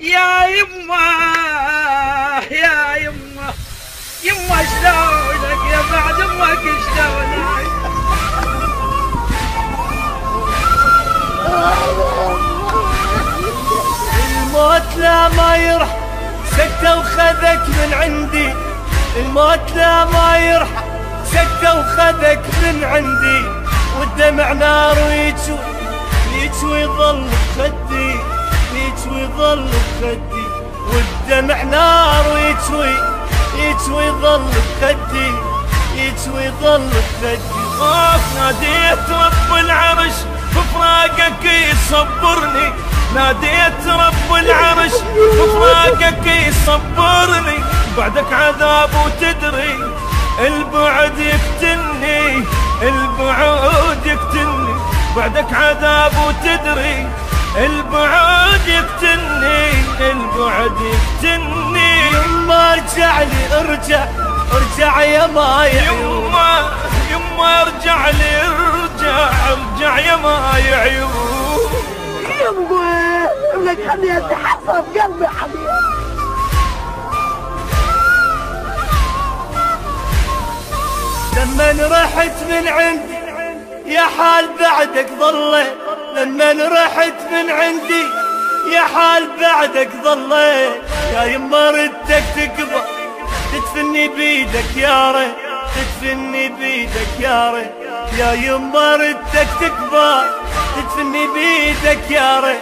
يا يما يا يما يما شلونك يا بعد امك شلونك؟ الموت لا ما يرحم سكتة وخذك من عندي، الموت لا ما يرحم سكتة وخذك من عندي، والدمع نار ويجوي يجوي يظل بخدي، يجوي يظل بخدي، والدمع نار ويجوي يجوي يظل بخدي، يجوي يظل بخدي. ناديت رب العرش بفراقك يصبرني، ناديت رب العرش بفراقك يصبرني، بعدك عذاب وتدري البعد يقتلني، البعد يقتلني، بعدك عذاب وتدري البعد يقتلني، البعد يقتلني. يما ارجع لي ارجع ارجع يا ماي عيون، يما ارجع لي ارجع ارجع يا ماي عيون. يما ابنك خليه يتحسر قلبي حبيبي. لما رحت من عندي يا حال بعدك ظليت، لما رحت من عندي يا حال بعدك ظليت، يا يما ردك تقبل تدفني بيدك يا ريت، تدفني بيدك يا ريت، يا يما ردك تقبل تدفني بيدك يا ريت،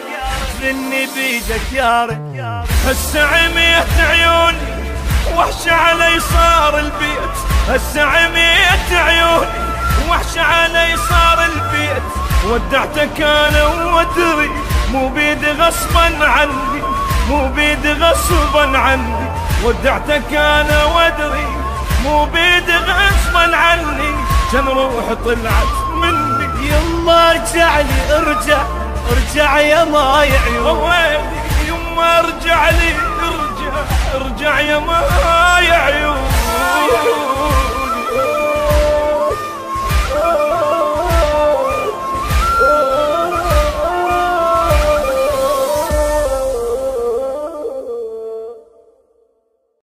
تدفني بيدك يا ريت. هسه عميت عيوني وحش علي صار البيت، هسه عميت عيوني وحش علي صار البيت، ودعتك انا وادري مو بيدي غصبا عني، مو بيدي غصبا عني، ودعتك انا وادري مو بيدي غصبا عني، كان روح طلعت مني. يما ارجع لي ارجع ارجع يا ماي عيون، يما ارجع لي ارجع ارجع يا ماي عيون.